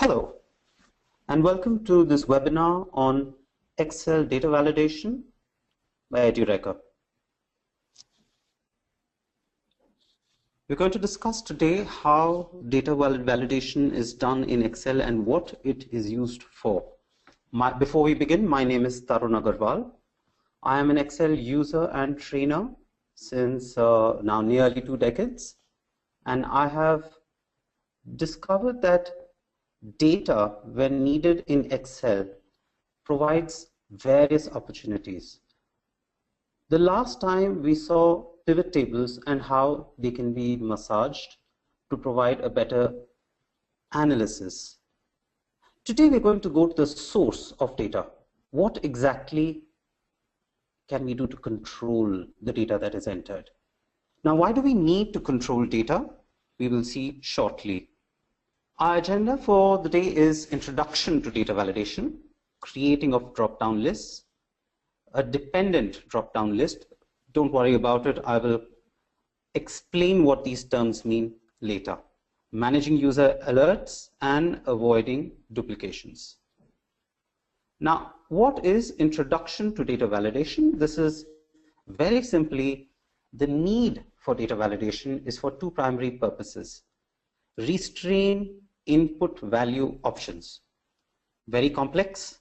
Hello, and welcome to this webinar on Excel data validation by Edureka. We're going to discuss today how data validation is done in Excel and what it is used for. Before we begin, my name is Tarun Agarwal. I am an Excel user and trainer since now nearly 2 decades, and I have discovered that data, when needed in Excel, provides various opportunities. The last time we saw pivot tables and how they can be massaged to provide a better analysis. Today we're going to go to the source of data. What exactly can we do to control the data that is entered? Now, why do we need to control data? We will see shortly. Our agenda for the day is introduction to data validation, creating of drop-down lists, a dependent drop-down list. Don't worry about it. I will explain what these terms mean later. Managing user alerts and avoiding duplications. Now, what is introduction to data validation? This is very simply the need for data validation is for 2 primary purposes. Restrain input value options. Very complex,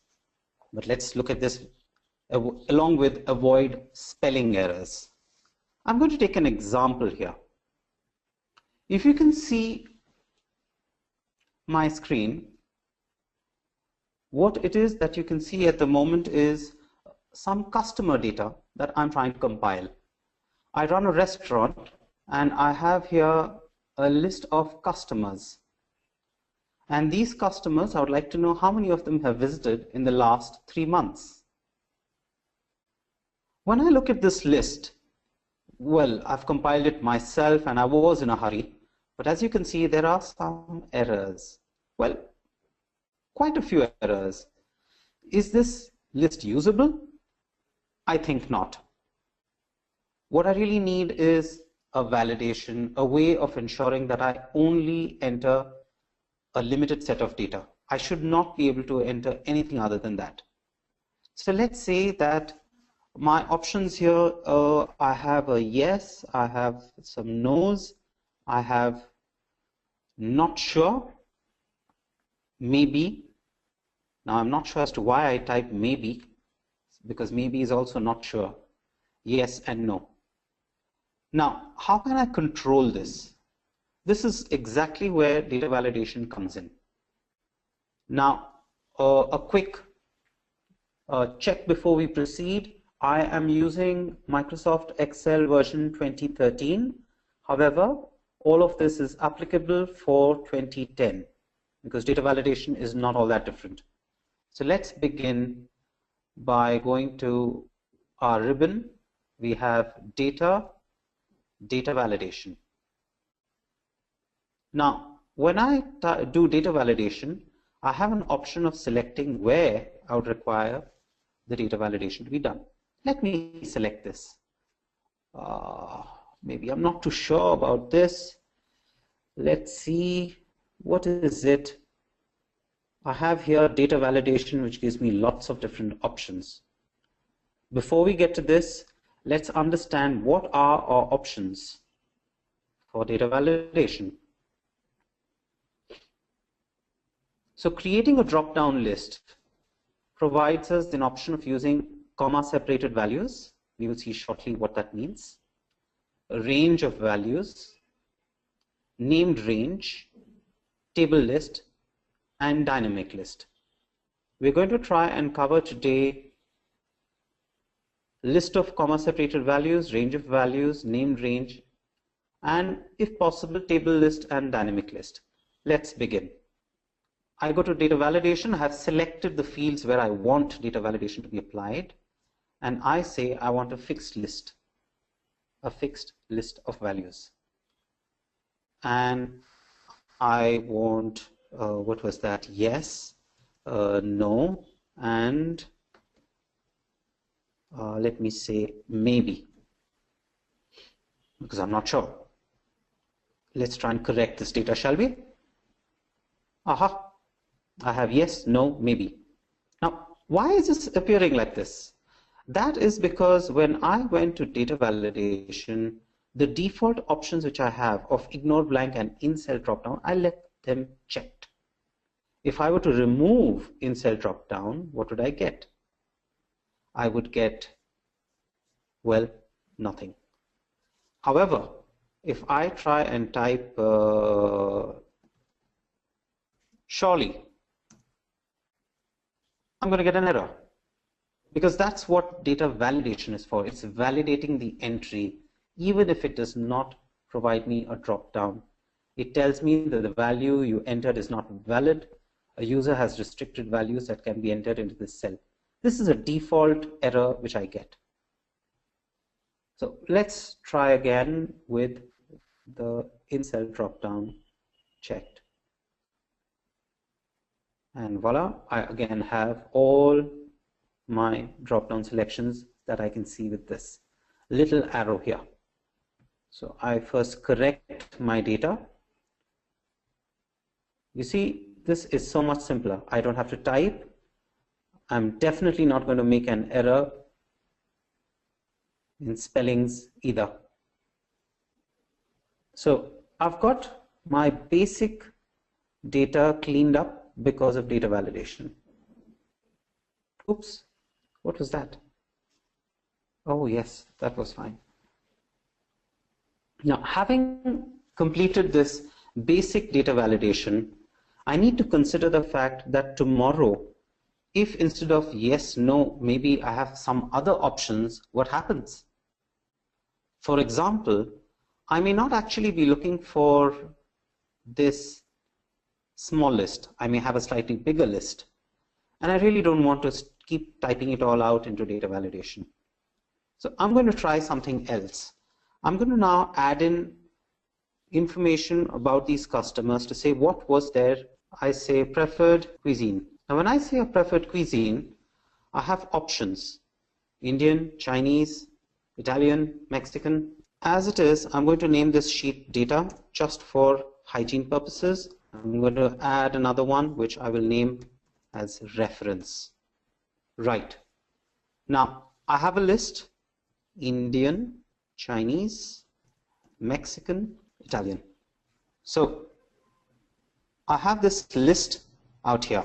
but let's look at this along with avoid spelling errors. I'm going to take an example here. If you can see my screen, what it is that you can see at the moment is some customer data that I'm trying to compile. I run a restaurant and I have here a list of customers. And these customers, I would like to know how many of them have visited in the last 3 months. When I look at this list, well, I've compiled it myself and I was in a hurry, but as you can see, there are some errors. Well, quite a few errors. Is this list usable? I think not. What I really need is a validation, a way of ensuring that I only enter a limited set of data. I should not be able to enter anything other than that. So let's say that my options here, I have a yes, I have some no's, I have not sure, maybe. Now I'm not sure as to why I type maybe, because maybe is also not sure. Yes and no. Now, how can I control this? This is exactly where data validation comes in. Now, a quick check before we proceed. I am using Microsoft Excel version 2013. However, all of this is applicable for 2010 because data validation is not all that different. So let's begin by going to our ribbon. We have data validation. Now, when I do data validation, I have an option of selecting where I would require the data validation to be done. Let me select this. Maybe I'm not too sure about this. Let's see, what is it? I have here data validation, which gives me lots of different options. Before we get to this, let's understand what are our options for data validation. So creating a drop-down list provides us an option of using comma-separated values. We will see shortly what that means. A range of values, named range, table list, and dynamic list. We're going to try and cover today list of comma-separated values, range of values, named range, and if possible, table list and dynamic list. Let's begin. I go to data validation. I have selected the fields where I want data validation to be applied, and I say I want a fixed list of values. And I want, what was that? Yes, no, and let me say maybe, because I'm not sure. Let's try and correct this data, shall we? Aha. I have yes, no, maybe. Now, why is this appearing like this? That is because when I went to data validation, the default options which I have of ignore blank and in cell dropdown, I left them checked. If I were to remove in cell dropdown, what would I get? I would get, well, nothing. However, if I try and type surely, I'm going to get an error, because that's what data validation is for. It's validating the entry, even if it does not provide me a drop down. It tells me that the value you entered is not valid. A user has restricted values that can be entered into this cell. This is a default error which I get. So let's try again with the in cell drop down checked. And voila, I again have all my drop-down selections that I can see with this little arrow here. So I first correct my data. You see, this is so much simpler. I don't have to type. I'm definitely not going to make an error in spellings either. So I've got my basic data cleaned up because of data validation. Oops, what was that? Oh yes, that was fine. Now, having completed this basic data validation, I need to consider the fact that tomorrow, if instead of yes, no, maybe I have some other options, what happens? For example, I may not actually be looking for this small list. I may have a slightly bigger list, and I really don't want to keep typing it all out into data validation. So I'm going to try something else. I'm going to now add in information about these customers to say what was their, I say, preferred cuisine. Now when I say a preferred cuisine, I have options: Indian, Chinese, Italian, Mexican. As it is, I'm going to name this sheet data just for hygiene purposes. I'm going to add another one which I will name as reference. Right. Now I have a list: Indian, Chinese, Mexican, Italian. So I have this list out here.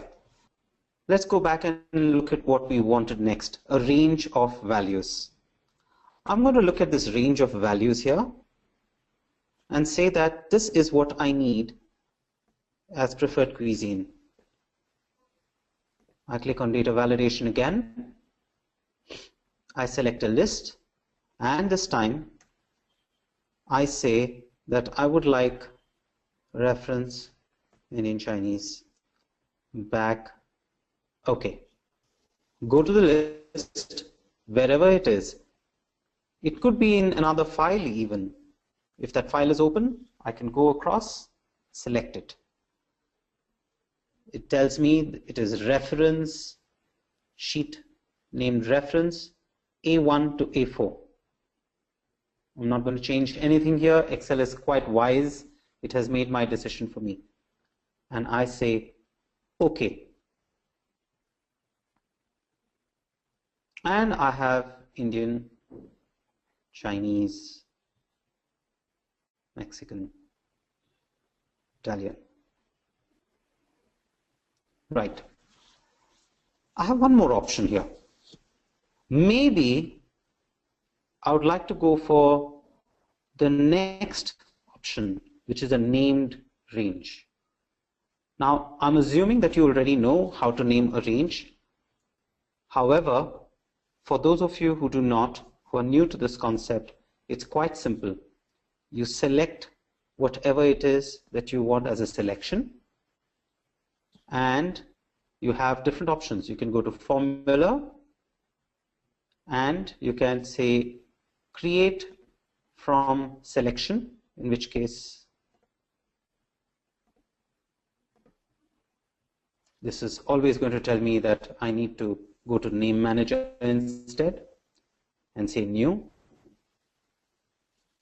Let's go back and look at what we wanted next, a range of values. I'm going to look at this range of values here and say that this is what I need as preferred cuisine. I click on data validation again. I select a list, and this time I say that I would like reference in Chinese back. Okay. Go to the list wherever it is. It could be in another file even. If that file is open, I can go across, select it. It tells me it is reference sheet named reference A1 to A4. I'm not going to change anything here. Excel is quite wise. It has made my decision for me. And I say OK. And I have Indian, Chinese, Mexican, Italian. Right. I have one more option here. Maybe I would like to go for the next option, which is a named range. Now, I'm assuming that you already know how to name a range. However, for those of you who do not, who are new to this concept, it's quite simple. You select whatever it is that you want as a selection, and you have different options. You can go to formula, and you can say create from selection, in which case this is always going to tell me that I need to go to name manager instead and say new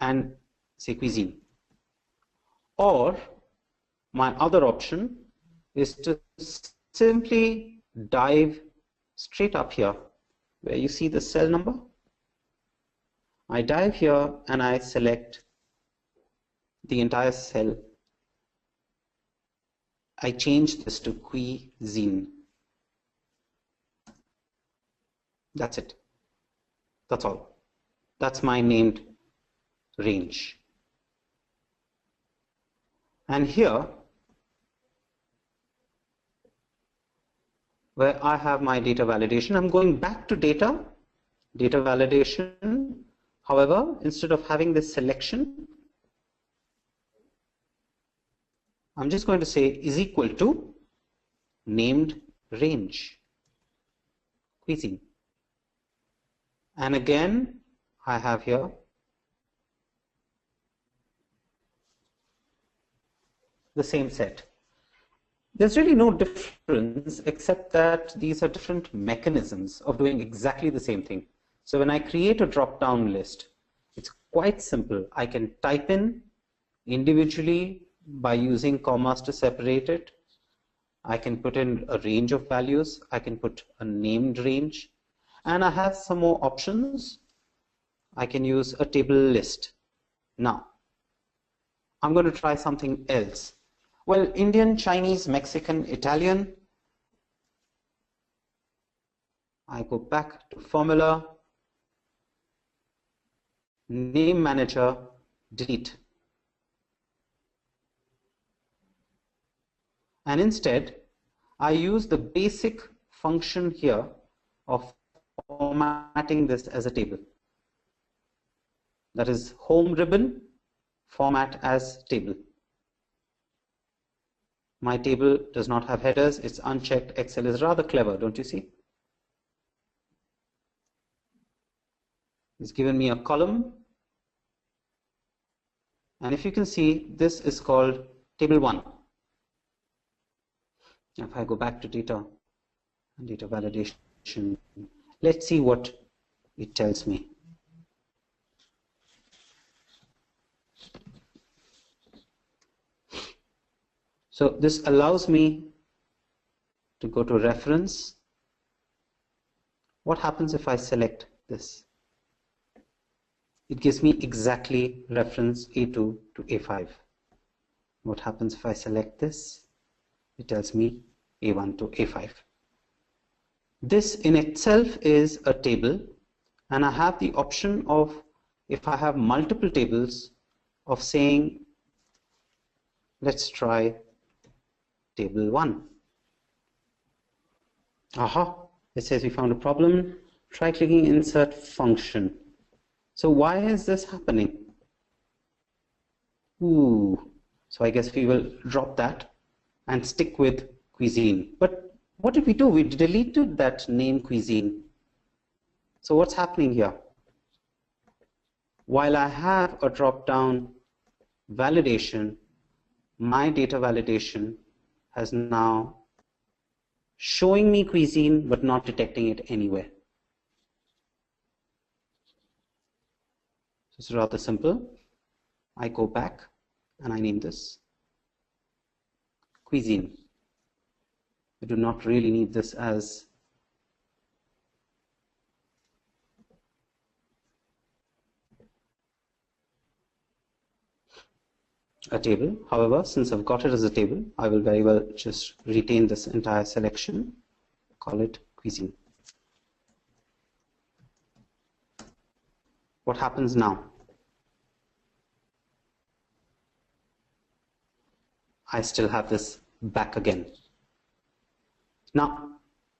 and say cuisine. Or my other option is to simply dive straight up here where you see the cell number. I dive here and I select the entire cell. I change this to cuisine. That's it. That's all. That's my named range. And here, where I have my data validation, I'm going back to data validation. However, instead of having this selection, I'm just going to say is equal to named range, cuisine. And again, I have here the same set. There's really no difference except that these are different mechanisms of doing exactly the same thing. So when I create a drop-down list, it's quite simple. I can type in individually by using commas to separate it. I can put in a range of values. I can put a named range. And I have some more options. I can use a table list. Now, I'm going to try something else. Well, Indian, Chinese, Mexican, Italian. I go back to formula, name manager, delete. And instead, I use the basic function here of formatting this as a table. That is home ribbon, format as table. My table does not have headers, it's unchecked. Excel is rather clever, don't you see? It's given me a column. And if you can see, this is called table 1. If I go back to data and data validation, let's see what it tells me. So this allows me to go to reference. What happens if I select this? It gives me exactly reference A2 to A5. What happens if I select this? It tells me A1 to A5. This in itself is a table, and I have the option of, if I have multiple tables, of saying, let's try table 1. Aha, it says we found a problem. Try clicking insert function. So why is this happening? Ooh, so I guess we will drop that and stick with cuisine. But what did we do? We deleted that name cuisine. So what's happening here? While I have a drop-down validation, my data validation has now showing me cuisine but not detecting it anywhere. So it's rather simple. I go back and I name this cuisine. I do not really need this as a table. However, since I've got it as a table, I will very well just retain this entire selection, call it cuisine. What happens now? I still have this back again. Now,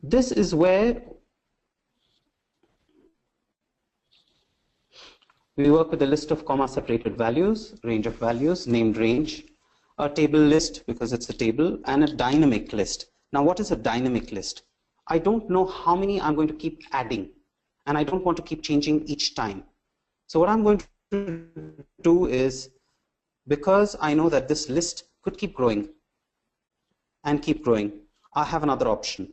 this is where we work with a list of comma separated values, range of values, named range, a table list because it's a table, and a dynamic list. Now, what is a dynamic list? I don't know how many I'm going to keep adding, and I don't want to keep changing each time. So what I'm going to do is, because I know that this list could keep growing and keep growing, I have another option.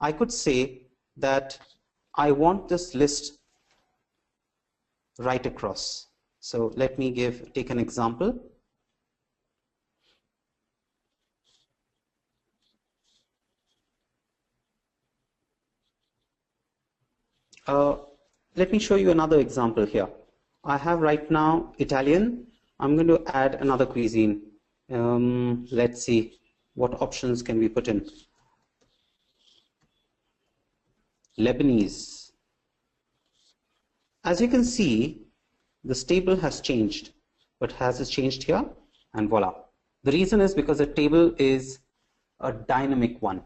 I could say that I want this list right across. So let me take an example. Let me show you another example here. I have right now Italian. I'm going to add another cuisine. Let's see what options can we put in. Lebanese. As you can see, this table has changed, but has it changed here? And voila. The reason is because the table is a dynamic one.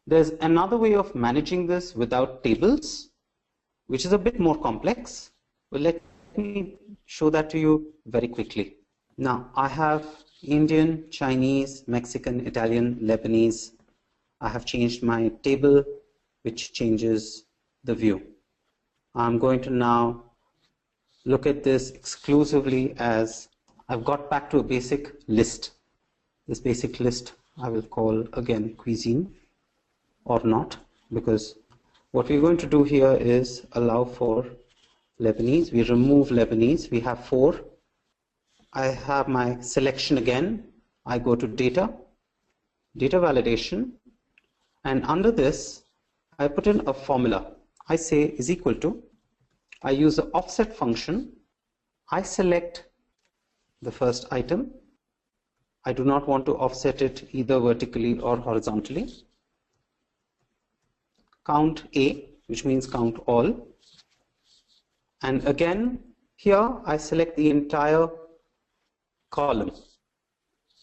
There's another way of managing this without tables, which is a bit more complex. But let me show that to you very quickly. Now, I have Indian, Chinese, Mexican, Italian, Lebanese. I have changed my table, which changes the view. I'm going to now look at this exclusively as I've got back to a basic list. This basic list I will call again cuisine or not, because what we're going to do here is allow for Lebanese. We remove Lebanese. We have 4. I have my selection again. I go to data, data validation, and under this I put in a formula. I say is equal to, I use the offset function. I select the first item. I do not want to offset it either vertically or horizontally. Count A, which means count all. And again, here I select the entire column,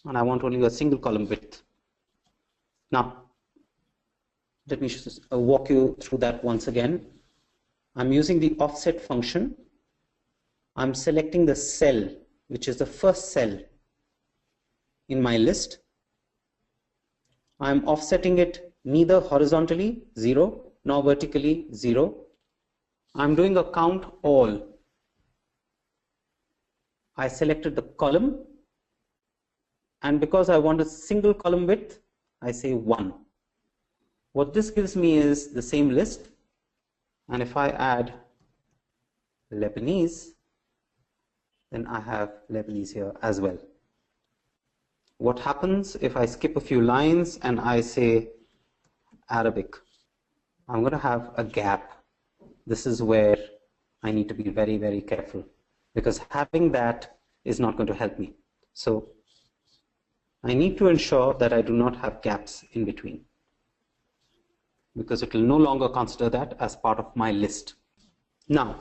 and I want only a single column width. Now, let me just walk you through that once again. I'm using the offset function. I'm selecting the cell, which is the first cell in my list. I'm offsetting it neither horizontally 0 nor vertically 0. I'm doing a count all. I selected the column, and because I want a single column width, I say 1. What this gives me is the same list, and if I add Lebanese, then I have Lebanese here as well. What happens if I skip a few lines and I say Arabic? I'm going to have a gap. This is where I need to be very, very careful, because having that is not going to help me. So I need to ensure that I do not have gaps in between, because it will no longer consider that as part of my list. Now,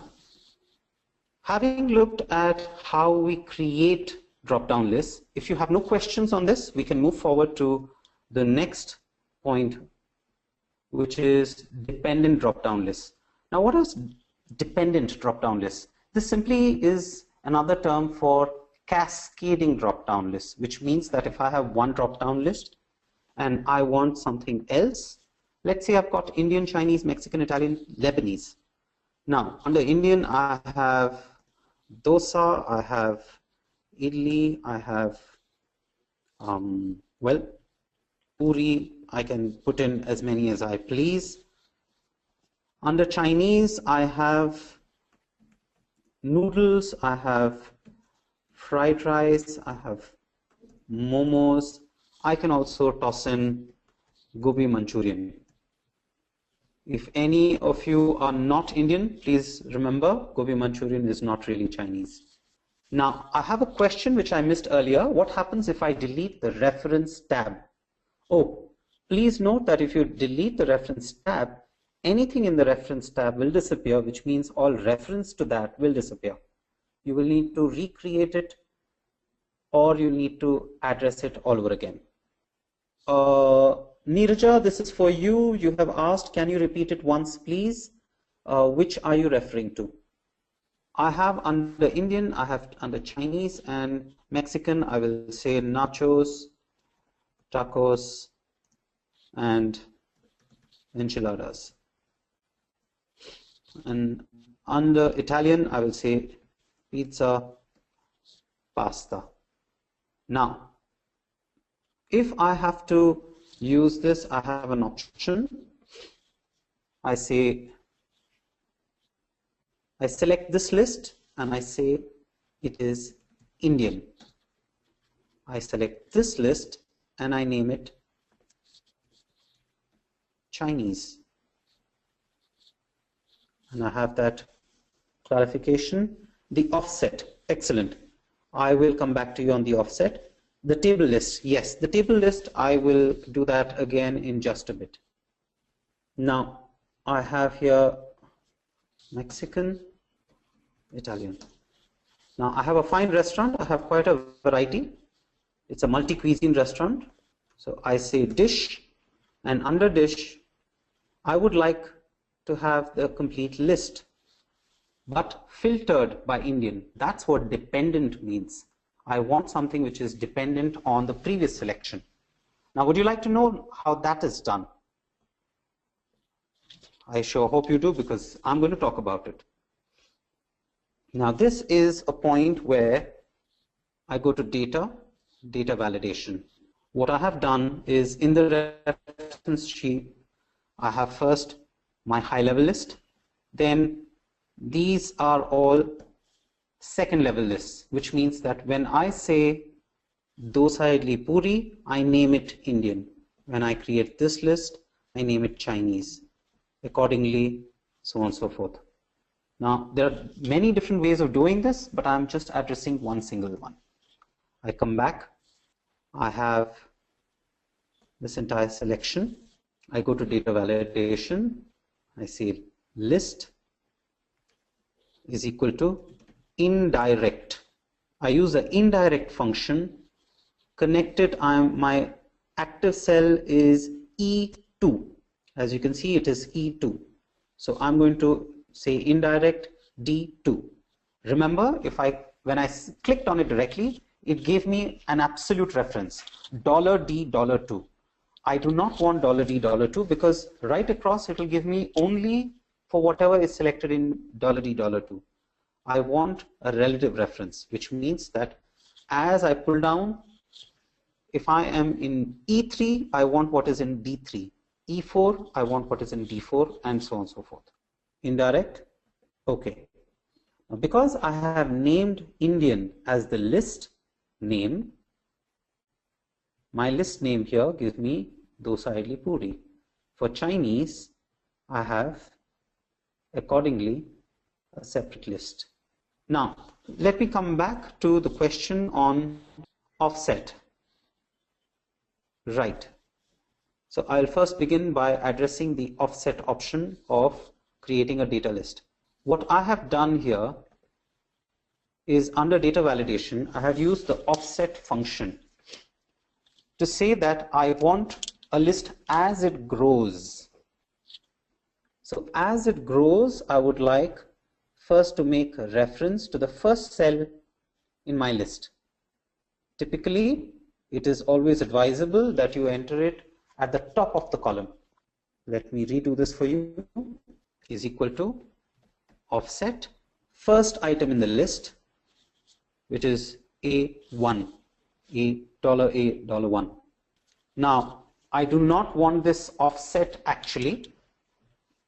having looked at how we create drop-down lists, if you have no questions on this, we can move forward to the next point, which is dependent drop-down lists. Now, what is dependent drop-down lists? This simply is another term for cascading drop-down lists, which means that if I have one drop-down list and I want something else, let's say I've got Indian, Chinese, Mexican, Italian, Lebanese. Now, under Indian, I have dosa, I have idli, I have, well, puri. I can put in as many as I please. Under Chinese, I have noodles, I have fried rice, I have momos. I can also toss in gobi Manchurian. If any of you are not Indian, please remember gobi Manchurian is not really Chinese. Now, I have a question which I missed earlier. What happens if I delete the reference tab? Oh, please note that if you delete the reference tab, anything in the reference tab will disappear, which means all reference to that will disappear. You will need to recreate it, or you need to address it all over again. Neeraja, this is for you. You have asked, can you repeat it once, please? Which are you referring to? I have under Indian, I have under Chinese and Mexican, I will say nachos, tacos, and enchiladas. And under Italian, I will say pizza, pasta. Now, if I have to use this, I have an option. I select this list and I say it is Indian. I select this list and I name it Chinese. and I have that clarification. The offset, excellent. I will come back to you on the offset. The table list, yes, the table list, I will do that again in just a bit. Now, I have here Mexican, Italian. Now, I have a fine restaurant. I have quite a variety. It's a multi-cuisine restaurant. So I say dish, and under dish, I would like to have the complete list, but filtered by Indian. That's what dependent means. I want something which is dependent on the previous selection. Now, would you like to know how that is done? I sure hope you do, because I'm going to talk about it. Now, this is a point where I go to data validation. What I have done is, in the reference sheet, I have first my high-level list. Then these are all second-level lists, which means that when I say dosa idli puri, I name it Indian. When I create this list, I name it Chinese. Accordingly, so on and so forth. Now, there are many different ways of doing this, but I'm just addressing one single one. I come back. I have this entire selection. I go to data validation. I say list is equal to indirect. I use the indirect function. Connected, my active cell is E2. As you can see, it is E2. So I'm going to say indirect D2. Remember, when I clicked on it directly, it gave me an absolute reference, $D$2. I do not want $D$2 because right across it will give me only for whatever is selected in $D$2. I want a relative reference, which means that as I pull down, if I am in E3, I want what is in D3. E4, I want what is in D4, and so on and so forth. Indirect, okay. Now, because I have named Indian as the list name, my list name here gives me dosa idli puri. For Chinese, I have accordingly a separate list. Now, let me come back to the question on offset. Right. So I'll first begin by addressing the offset option of creating a data list. What I have done here is, under data validation, I have used the offset function to say that I want a list as it grows. So as it grows, I would like first to make a reference to the first cell in my list. Typically, it is always advisable that you enter it at the top of the column. Let me redo this for you. Is equal to offset first item in the list, which is A1, $1. Now, I do not want this offset actually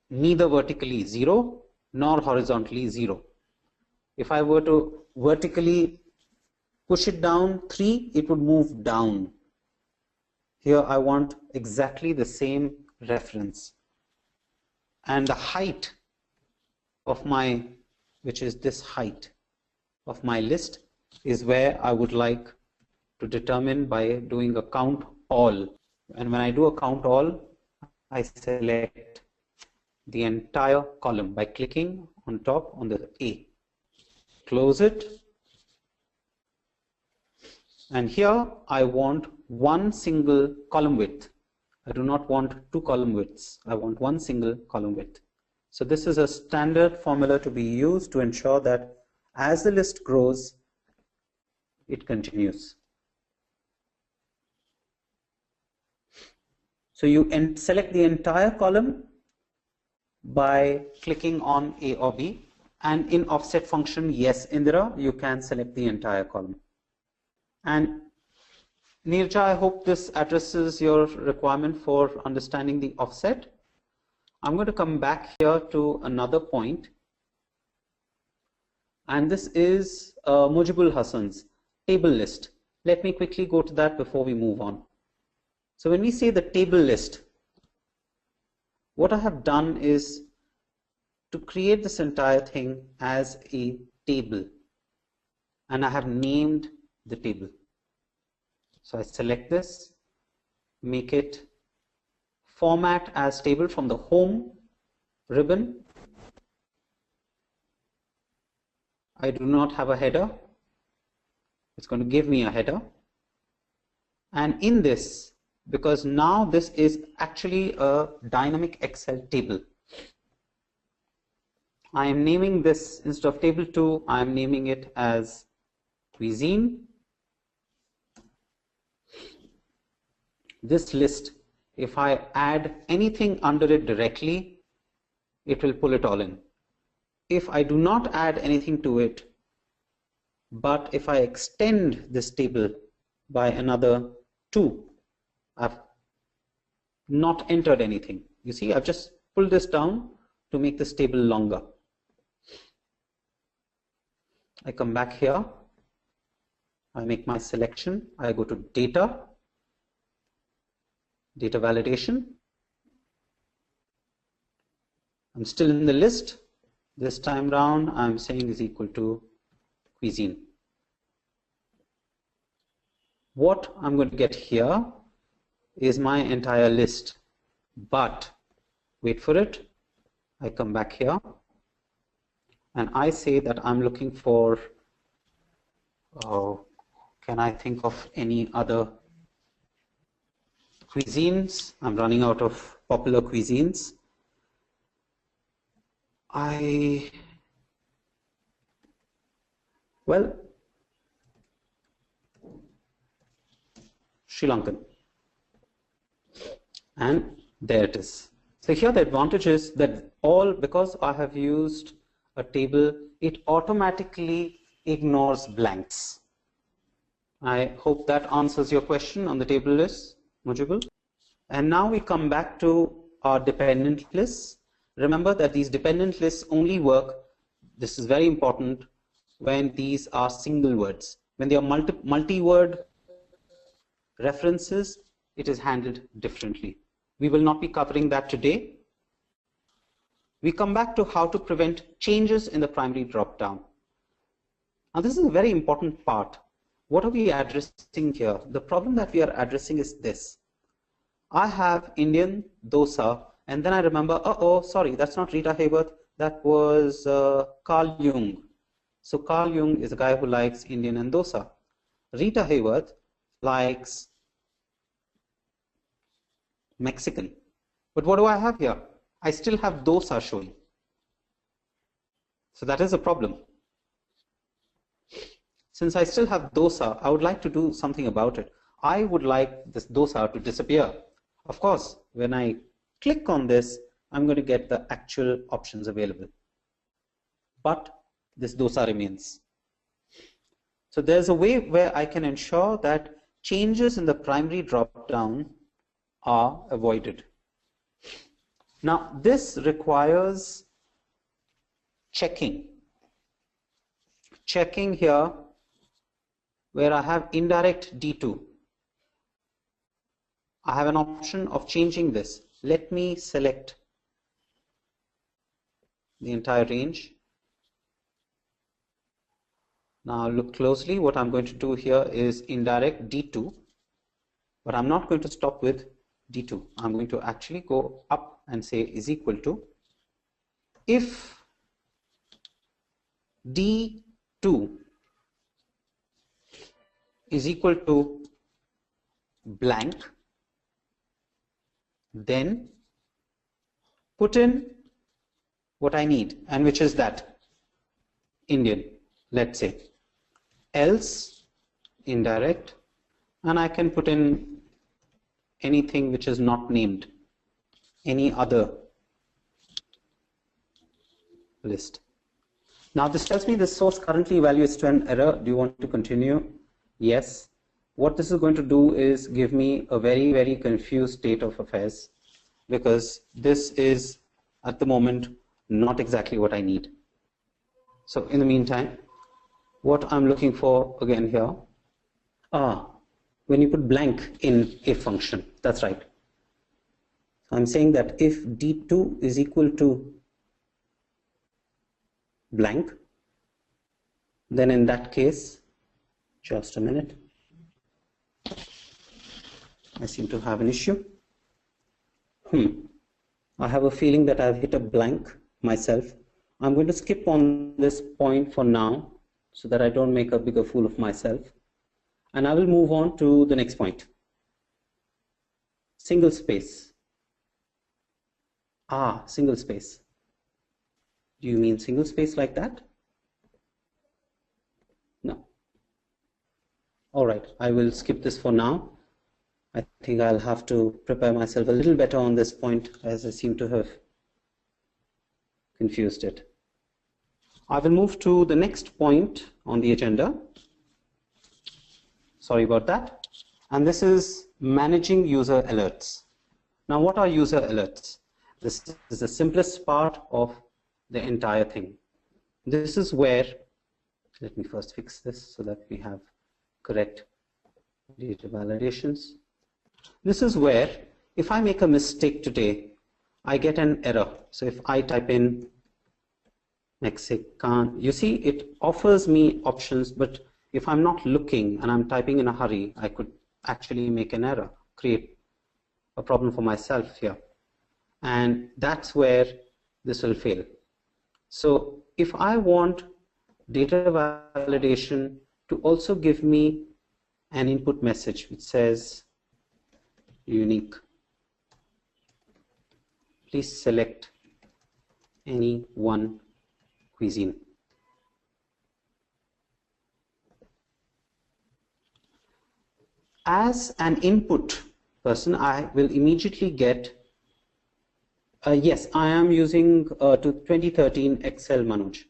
neither vertically 0 nor horizontally 0. If I were to vertically push it down 3, it would move down. Here I want exactly the same reference. And the height of my, which is this height of my list, is where I would like to determine by doing a count all. And when I do a count all, I select the entire column by clicking on top on the A. Close it. And here I want one single column width. I do not want 2 column widths. I want one single column width. So this is a standard formula to be used to ensure that as the list grows, it continues. So you select the entire column by clicking on A or B, and in offset function, yes, Indira, you can select the entire column. And Nirja, I hope this addresses your requirement for understanding the offset. I'm going to come back here to another point, and this is Mujibul Hassan's table list. Let me quickly go to that before we move on. So when we say the table list, what I have done is to create this entire thing as a table, and I have named the table. So I select this, make it format as table from the home ribbon. I do not have a header. It's going to give me a header. And in this, because now this is actually a dynamic Excel table, I am naming this, instead of table 2, I am naming it as cuisine. This list, if I add anything under it directly, it will pull it all in. If I do not add anything to it, but if I extend this table by another 2, I've not entered anything. You see, I've just pulled this down to make this table longer. I come back here, I make my selection, I go to data, data validation. I'm still in the list. This time round, I'm saying is equal to cuisine. What I'm going to get here is my entire list, but wait for it. I come back here and I say that I'm looking for, can I think of any other cuisines? I'm running out of popular cuisines. Well, Sri Lankan. And there it is. So here the advantage is that because I have used a table, it automatically ignores blanks. I hope that answers your question on the table list, Mujibul. And now we come back to our dependent lists. Remember that these dependent lists only work, this is very important, when these are single words. When they are multi-word references, it is handled differently. We will not be covering that today. We come back to how to prevent changes in the primary drop-down. Now this is a very important part. What are we addressing here? The problem that we are addressing is this. I have Indian dosa, and then I remember, oh, sorry, that's not Rita Hayworth, that was Carl Jung. So Carl Jung is a guy who likes Indian and dosa. Rita Hayworth likes Mexican. But what do I have here? I still have dosa showing. So that is a problem. Since I still have dosa, I would like to do something about it. I would like this dosa to disappear. Of course, when I click on this, I'm going to get the actual options available. But this dosa remains. So there's a way where I can ensure that changes in the primary drop-down are avoided. Now, this requires checking. Checking here where I have indirect D2. I have an option of changing this. Let me select the entire range. Now look closely. What I'm going to do here is indirect D2, but I'm not going to stop with D2. I'm going to actually go up and say is equal to, if D2 is equal to blank, then put in what I need, and which is that Indian, let's say, else indirect, and I can put in anything which is not named, any other list. Now this tells me the source currently evaluates to an error. Do you want to continue? Yes. What this is going to do is give me a very, very confused state of affairs, because this is at the moment not exactly what I need. So in the meantime, what I'm looking for again here, when you put blank in a function, that's right. So I'm saying that if D2 is equal to blank, then in that case, just a minute, I seem to have an issue. I have a feeling that I've hit a blank myself. I'm going to skip on this point for now so that I don't make a bigger fool of myself. And I will move on to the next point. Single space. Single space. Do you mean single space like that? No. All right, I will skip this for now. I think I'll have to prepare myself a little better on this point, as I seem to have confused it. I will move to the next point on the agenda. Sorry about that. And this is managing user alerts. Now, what are user alerts? This is the simplest part of the entire thing. This is where, let me first fix this so that we have correct data validations. This is where, if I make a mistake today, I get an error. So if I type in Mexican, you see it offers me options, but if I'm not looking and I'm typing in a hurry, I could actually make an error, create a problem for myself here. And that's where this will fail. So if I want data validation to also give me an input message which says unique, please select any one cuisine. As an input person, I will immediately get, yes, I am using to 2013 Excel Manoj.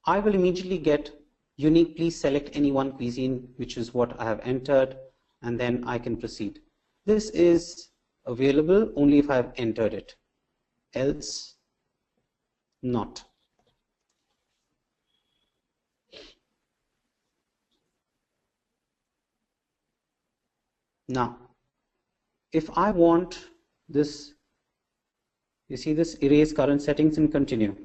I will immediately get unique, please select any one cuisine, which is what I have entered, and then I can proceed. This is available only if I have entered it, else not. Now, if I want this, you see this erase current settings and continue.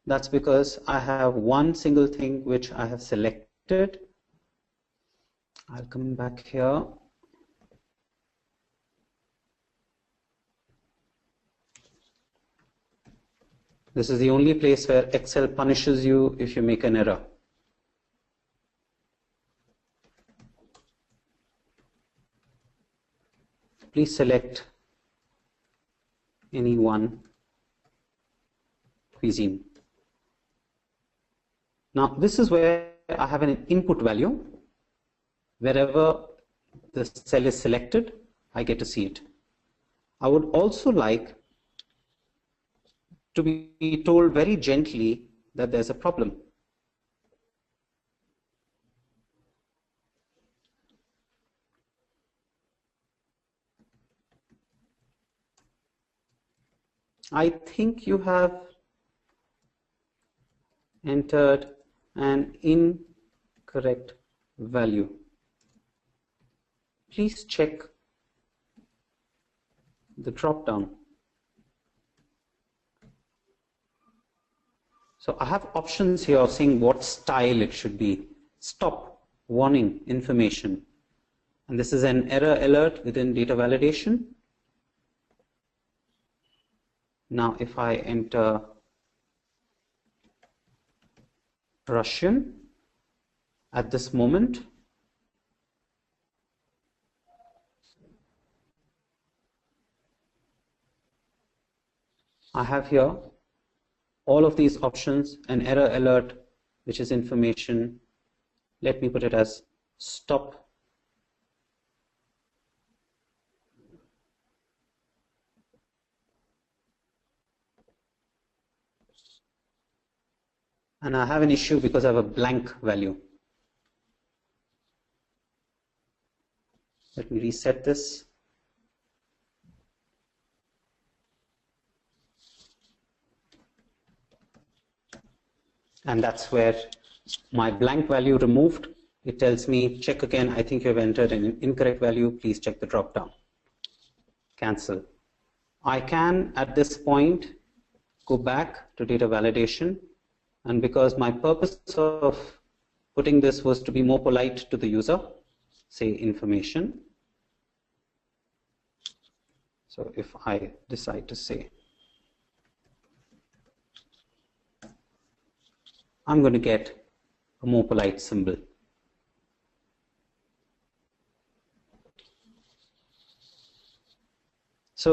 That's because I have one single thing which I have selected. I'll come back here. This is the only place where Excel punishes you if you make an error. Please select any one cuisine. Now, this is where I have an input value. Wherever the cell is selected, I get to see it. I would also like to be told very gently that there's a problem. I think you have entered an incorrect value. Please check the drop down. So I have options here of saying what style it should be. Stop, warning, information. And this is an error alert within data validation. Now if I enter Russian at this moment, I have here all of these options, an error alert, which is information. Let me put it as stop. And I have an issue because I have a blank value. Let me reset this. And that's where my blank value removed. It tells me, check again, I think you have entered an incorrect value, please check the drop down. Cancel. I can, at this point, go back to data validation, and because my purpose of putting this was to be more polite to the user, say information. So if I decide to say, I'm going to get a more polite symbol. So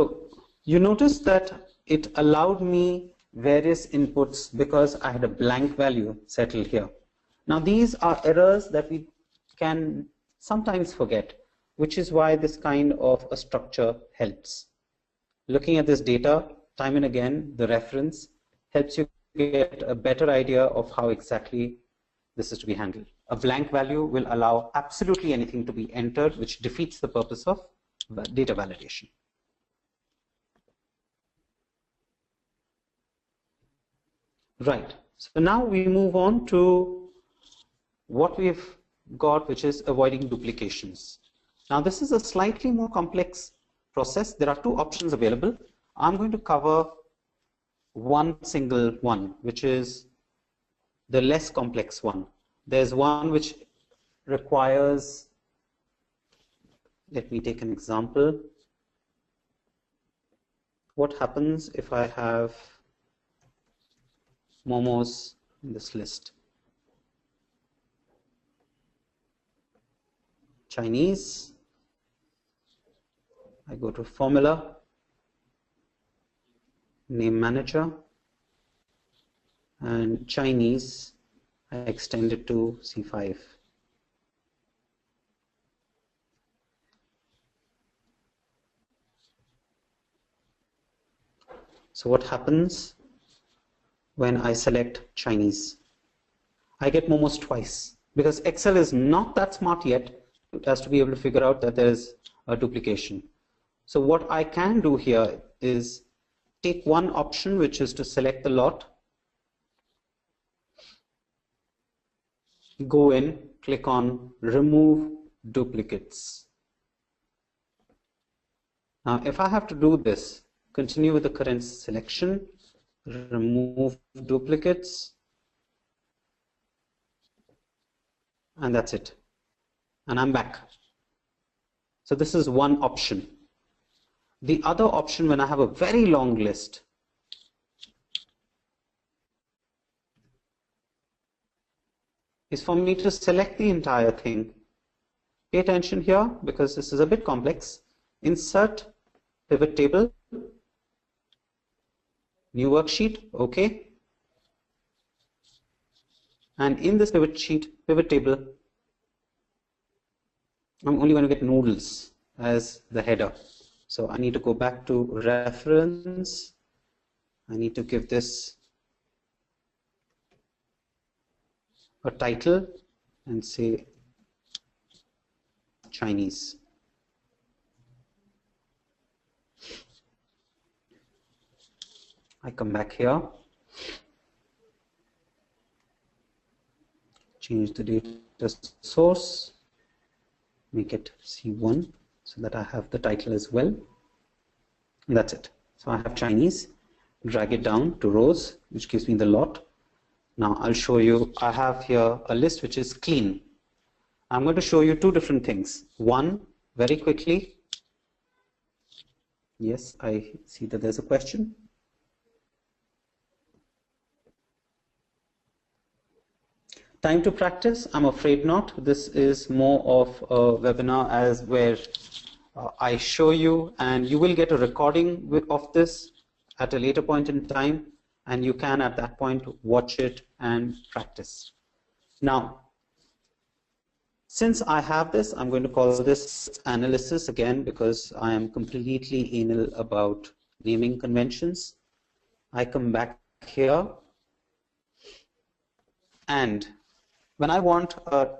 you notice that it allowed me various inputs because I had a blank value settled here. Now these are errors that we can sometimes forget, which is why this kind of a structure helps. Looking at this data time and again, the reference helps you get a better idea of how exactly this is to be handled. A blank value will allow absolutely anything to be entered, which defeats the purpose of data validation. Right, so now we move on to what we've got, which is avoiding duplications. Now this is a slightly more complex process. There are two options available. I'm going to cover one single one, which is the less complex one. There's one which requires, let me take an example. What happens if I have momos in this list? Chinese, I go to formula, name manager, and Chinese, I extend it to C5. So what happens when I select Chinese? I get momos twice because Excel is not that smart yet as to be able to figure out that there is a duplication. So what I can do here is take one option, which is to select the lot, go in, click on remove duplicates. Now if I have to do this, continue with the current selection, remove duplicates, and that's it. And I'm back. So this is one option. The other option, when I have a very long list, is for me to select the entire thing. Pay attention here because this is a bit complex. Insert pivot table, new worksheet, okay. And in this pivot table, I'm only going to get noodles as the header. So I need to go back to reference. I need to give this a title and say Chinese. I come back here, change the data source, make it C1 so that I have the title as well. And that's it. So I have Chinese, drag it down to rows, which gives me the lot. Now I'll show you, I have here a list which is clean. I'm going to show you two different things. One, very quickly. Yes, I see that there's a question. Time to practice? I'm afraid not. This is more of a webinar as where I show you, and you will get a recording of this at a later point in time, and you can at that point watch it and practice. Now, since I have this, I'm going to call this analysis again because I am completely anal about naming conventions. I come back here, and when I want to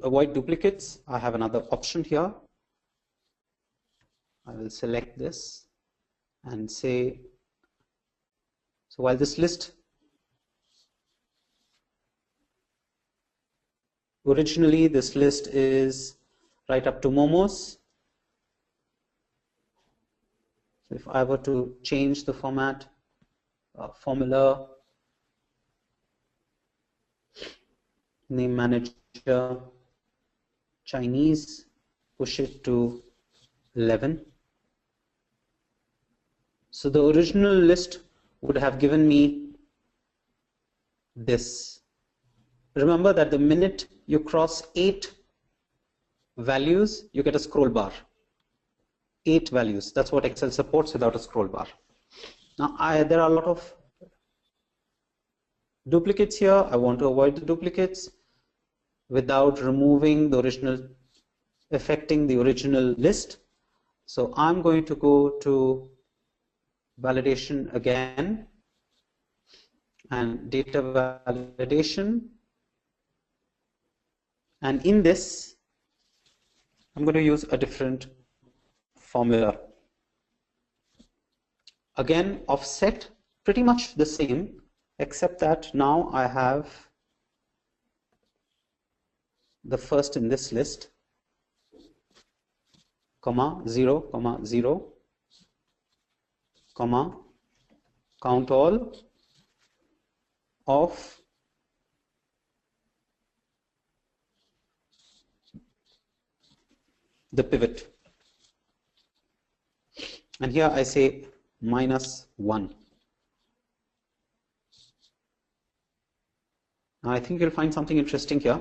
avoid duplicates, I have another option here. I will select this and say, so while this list originally this list is right up to momos, if I were to change the format, formula, name manager, Chinese, push it to 11. So the original list would have given me this. Remember that the minute you cross 8 values, you get a scroll bar. 8 values. That's what Excel supports without a scroll bar. Now, there are a lot of duplicates here. I want to avoid the duplicates without removing the original, affecting the original list. So I'm going to go to validation again and data validation. And in this, I'm going to use a different formula. Again, offset, pretty much the same, except that now I have the first in this list, comma, 0, comma, 0, comma, count all of the pivot. And here I say -1. Now I think you'll find something interesting here.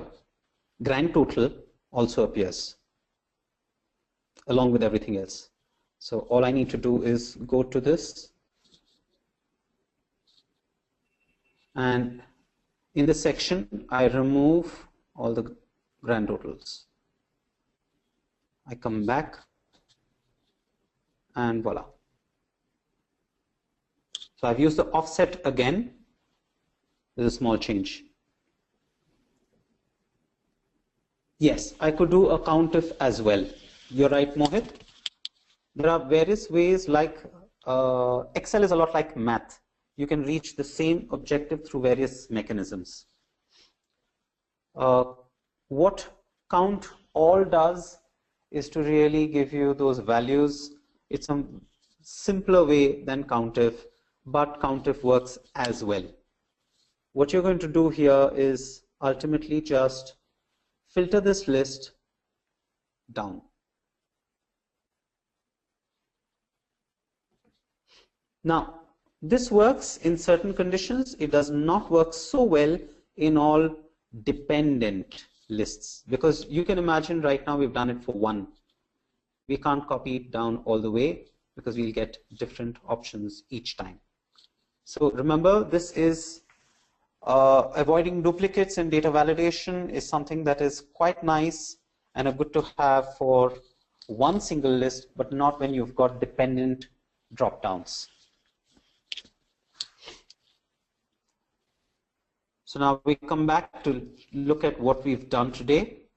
Grand total also appears along with everything else. So all I need to do is go to this, and in this section I remove all the grand totals. I come back and voila. So I've used the offset again. There's a small change. Yes, I could do a COUNTIF as well. You're right, Mohit. There are various ways, like Excel is a lot like math. You can reach the same objective through various mechanisms. What count all does is to really give you those values. It's a simpler way than COUNTIF, but COUNTIF works as well. What you're going to do here is ultimately just filter this list down. Now, this works in certain conditions. It does not work so well in all dependent lists, because you can imagine right now we've done it for 1. We can't copy it down all the way because we'll get different options each time. So remember, this is avoiding duplicates in data validation is something that is quite nice and a good to have for one single list, but not when you've got dependent drop downs. So now we come back to look at what we've done today.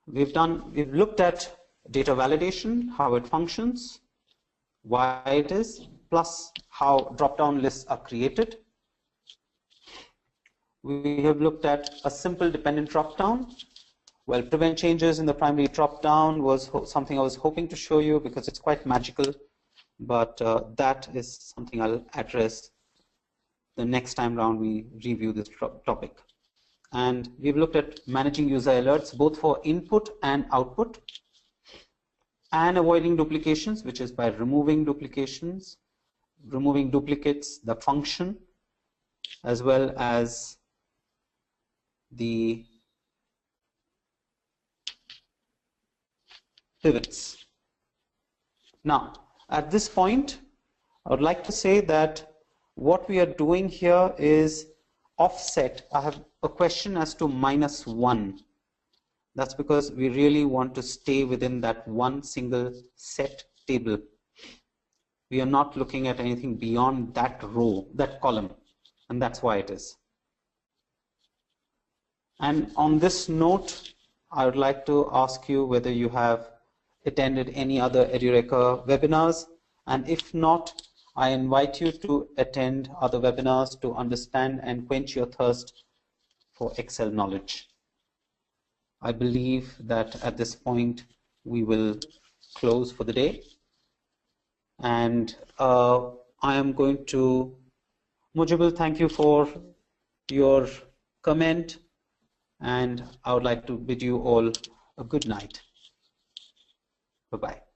We've looked at data validation, how it functions, why it is, plus how drop-down lists are created. We have looked at a simple dependent drop-down. Well, prevent changes in the primary drop-down was something I was hoping to show you because it's quite magical, but that is something I'll address the next time round we review this topic. And we've looked at managing user alerts, both for input and output, and avoiding duplications, which is by removing duplications, removing duplicates, the function, as well as the pivots. Now, at this point, I would like to say that what we are doing here is offset. I have a question as to -1. That's because we really want to stay within that one single set table. We are not looking at anything beyond that row, that column, and that's why it is. And on this note, I would like to ask you whether you have attended any other Edureka webinars, and if not, I invite you to attend other webinars to understand and quench your thirst for Excel knowledge. I believe that at this point we will close for the day. And I am going to, Mujibul, thank you for your comment, and I would like to bid you all a good night. Bye-bye.